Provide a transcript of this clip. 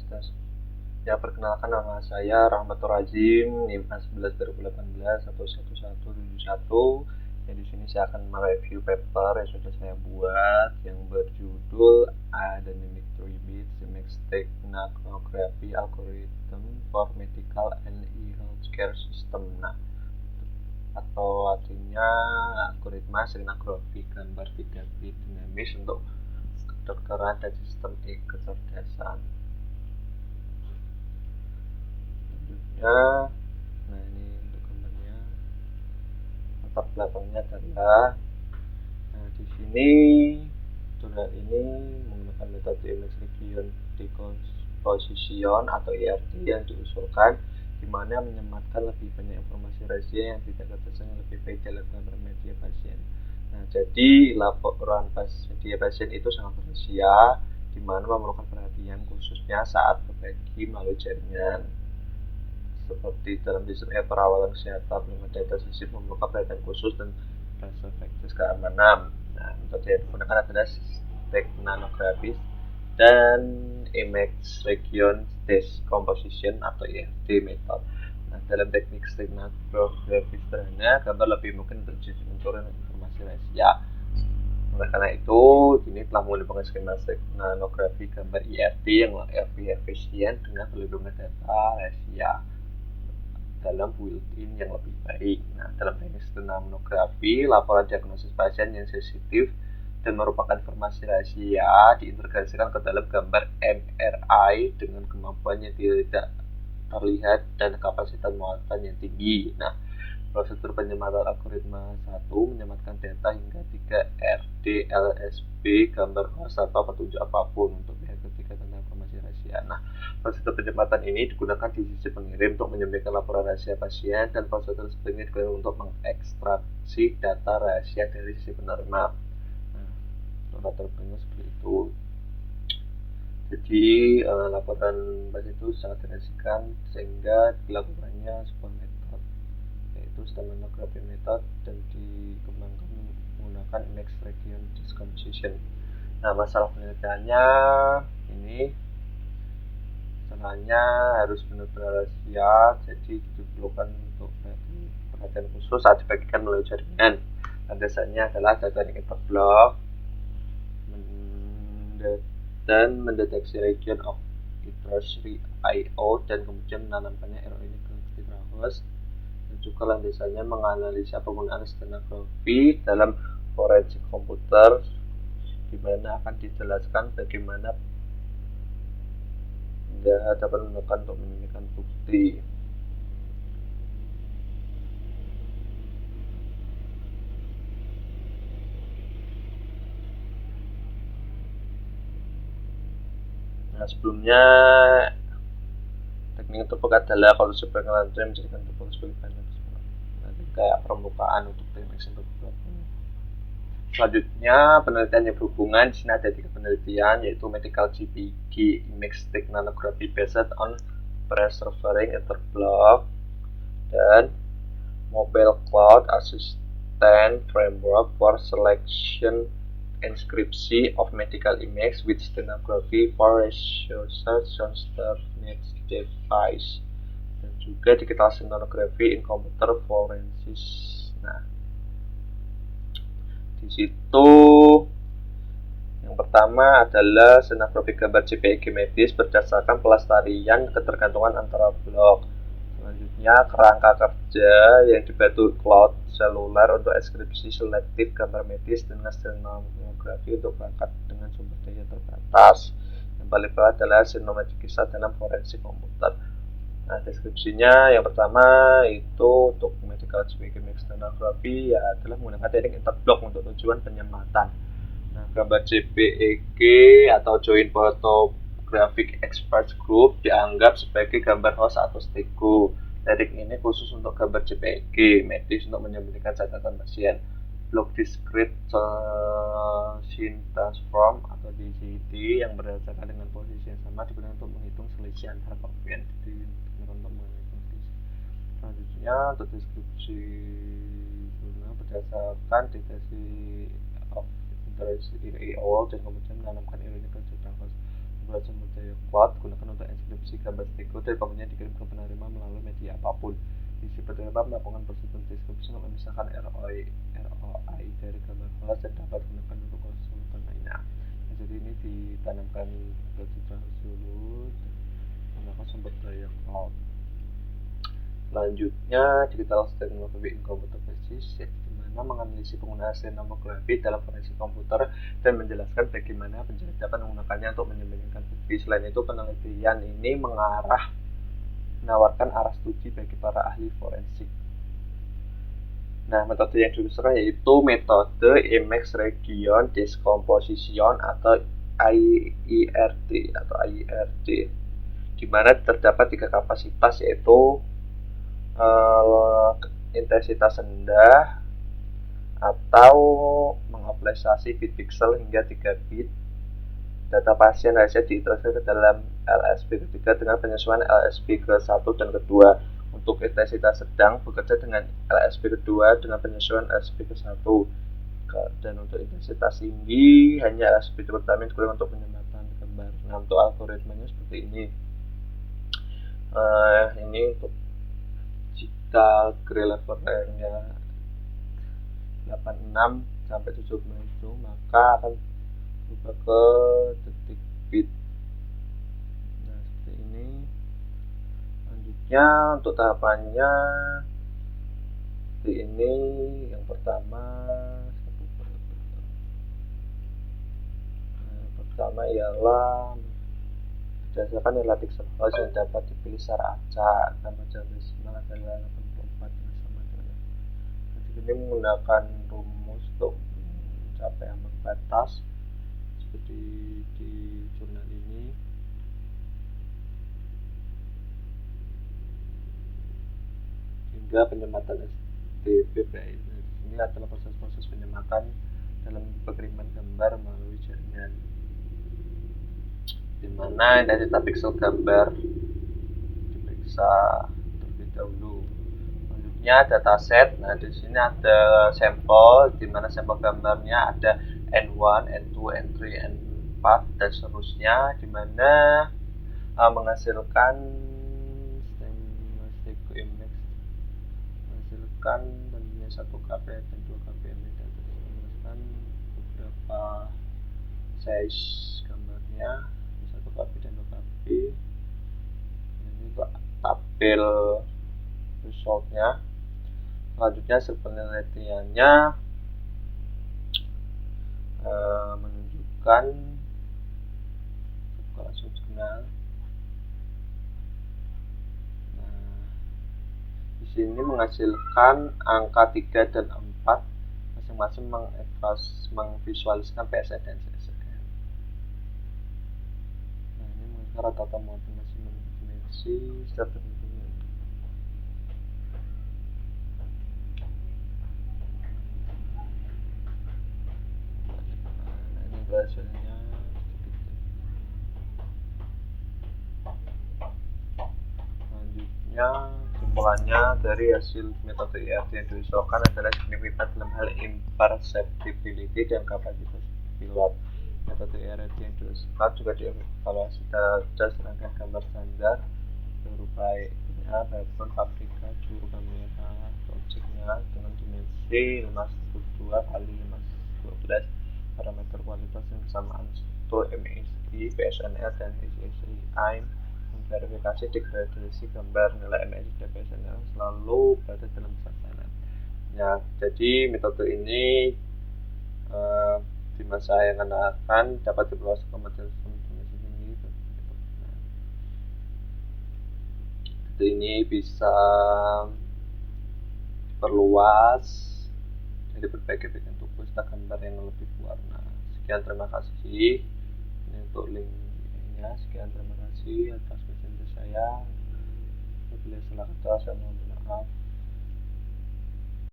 tes. Ya, perkenalkan nama saya Rahmatur Razim, NIM A11 2018 11171. Ya, di sini saya akan mereview paper yang sudah saya buat yang berjudul Dynamic 3 Bits Image Technography Algorithm for Medical and E-Healthcare System. Nah, atau artinya algoritma stenografi gambar 3 bit dinamis untuk kedokteran dan sistem e-kecerdasan. Selanjutnya, nah ini untuk gambarnya, latar belakangnya adalah, nah di sini tutorial ini menggunakan metode image region decomposition atau ERD yang diusulkan, di mana menyematkan lebih banyak informasi rahasia yang tidak terkesan lebih baik dalam gambar media pasien. Nah, jadi laporan media pasien itu sangat rahasia, di mana memerlukan perhatian khususnya saat berbagi melalui jaringan. Seperti dalam sistem perawalan kesehatan, data sensitif memerlukan perhatian khusus dan rasa faktor keamanan. Nah, metode yang digunakan adalah Technography dan Image Region Decomposition atau ERD method. Nah, dalam teknik Technography sederhana, gambar lebih mungkin untuk mencuri informasi rahasia. Oleh karena itu, ini telah menggunakan skema Technography gambar ERD yang lebih efisien dengan perlindungan data rahasia dalam built-in yang lebih baik. Nah, dalam teknik stenografi, laporan diagnosis pasien yang sensitif dan merupakan informasi rahasia diintegrasikan ke dalam gambar MRI dengan kemampuan yang tidak terlihat dan kapasitas muatan yang tinggi. Nah, prosedur penyematan algoritma 1 menyematkan data hingga 3 RDLSB gambar host atau petunjuk apapun untuk pihak ketiga tentang informasi rahasia. Nah, prosedur penyematan ini digunakan di sisi pengirim untuk menyampaikan laporan rahasia pasien, dan prosedur sebaliknya digunakan untuk mengekstraksi data rahasia dari sisi penerima. Nah, latar belakangnya seperti itu. Jadi laporan pasien itu sangat dirahasiakan sehingga dilakukannya sebuah metode, yaitu stenografi method, dan dikembangkan menggunakan image region decomposition. Nah, masalah penelitiannya ini caranya harus benar-benar rahasia, jadi diperlukan untuk perhatian khusus saat dibagikan melalui jaringan. Landasannya adalah data yang interblock dan mendeteksi region of interest I/O dan kemudian menanamkannya ini ke citra host. Dan juga landasannya menganalisa penggunaan stenografi dalam forensik komputer, di mana akan dijelaskan bagaimana Anda dapat menggunakan untuk menemukan bukti. Nah, sebelumnya teknik tepuk adalah kalau sebagai lantai menjadikan tepuk sebagai bahan nanti kayak permukaan untuk teknik tepuk. Selanjutnya, penelitian yang berhubungan. Di sini ada 3 penelitian, yaitu medical GPG image technography based on persevering interblock dan mobile cloud assistant framework for selection inscription of medical image with stenography for research needs device, dan juga digital stenography in computer forensics. Nah, di situ yang pertama adalah stenografi gambar JPEG medis berdasarkan pelestarian ketergantungan antara blok. Selanjutnya, kerangka kerja yang dibantu cloud seluler untuk inskripsi selektif gambar medis dengan stenografi untuk perangkat dengan sumber daya terbatas. Yang paling bawah adalah sinematik kisah dalam forensik komputer. Nah, deskripsinya yang pertama itu untuk medical JPEG stenografi ya adalah menggunakan teknik interblock untuk tujuan penyematan. Nah, gambar JPEG atau Joint Photographic Expert Group dianggap sebagai gambar host atau stego. Teknik ini khusus untuk gambar JPEG medis untuk menyembunyikan catatan pasien. Block Discrete Scene Transform atau DCT yang berdasarkan dengan posisi yang sama digunakan untuk menghitung selisih antara komponen. Selanjutnya, untuk deskripsi berdasarkan deteksi of interest I/O dan kemudian menanamkan ini ke citra host. Sumber daya cloud gunakan untuk deskripsi gambar stiker dan kemudian dikirim ke penerima melalui media apapun. Si penerima melakukan proses deskripsi untuk memisahkan ROI dari gambar flash dan dapat digunakan untuk konsultan lainnya. Jadi ini ditanamkan ke citra sulut menggunakan sumber daya cloud. Selanjutnya, digital technology in computer basis, di mana menganalisis penggunaan stenografi dalam forensik komputer dan menjelaskan bagaimana penjahit dapat menggunakannya untuk menyembunyikan bukti. Selain itu, penelitian ini menawarkan arah studi bagi para ahli forensik. Nah, metode yang digunakan yaitu metode Image Region Decomposition atau IERD, di mana terdapat 3 kapasitas yaitu intensitas rendah atau mengapresiasi bit pixel hingga 3 bit. Data pasien harusnya ditransfer ke dalam LSP ketiga dengan penyesuaian LSP ke-1 dan ke-2. Untuk intensitas sedang bekerja dengan LSP kedua dengan penyesuaian LSP ke-1. Dan untuk intensitas tinggi hanya LSP pertama digunakan untuk penyematan gambar. Nah, untuk algoritmanya seperti ini. Ini untuk jika gray levelnya 86 sampai 70 maka akan berubah ke detik bit. Nah, seperti ini. Selanjutnya untuk tahapannya seperti ini. Yang pertama ialah berdasarkan nilai pixel house yang dapat dipilih secara acak. Gambar jabrisma adalah 84 yang sama dengan. Jadi ini menggunakan rumus untuk mencapai ambang batas seperti di jurnal ini. Hingga penyematan SDPPI. Ini adalah proses-proses penyematan dalam pengiriman gambar melalui jaringan, di mana intensitas pixel gambar diperiksa terlebih dahulu. Selanjutnya dataset. Nah, di sini ada sampel, di mana sampel gambarnya ada N1, N2, N3, N4 dan seterusnya, di mana menghasilkan image menghasilkan tentunya 1 kp dan 2 kp image dan menghasilkan beberapa size gambarnya 1 kp dan 2 kp. Ini untuk tabel resultnya. Selanjutnya hasil penelitiannya menunjukkan langsung jurnal. Di sini menghasilkan angka 3 dan 4 masing-masing mengvisualiskan PSN dan CSN. Nah, ini mengenai rata-rata masing-masing dimensi setiap tentunya. Nah, ini hasilnya. Selanjutnya kesimpulannya dari hasil metode IERD yang diusulkan adalah signifikan dalam hal imperceptibility dan kapasitas pilot. Metode IERD yang diusulkan juga dievaluasi atas rangkaian gambar standar berupa background, paprika, juru kamera, objeknya dengan dimensi 512 kali 512, parameter kualitas yang bersamaan struktur MSI, PSNL dan SSI. Verifikasi degradasi gambar nilai MSI dan PSNL selalu berada dalam sasaran. Ya, jadi metode ini di masa yang akan dapat dievaluasi kompetensi tinggi. Metode ini bisa diperluas dari berbagai bagian tubuh serta gambar yang lebih berwarna. Sekian, terima kasih. Ini untuk linknya. Sekian, terima kasih atas saya. Apabila salah kata saya mohon maaf.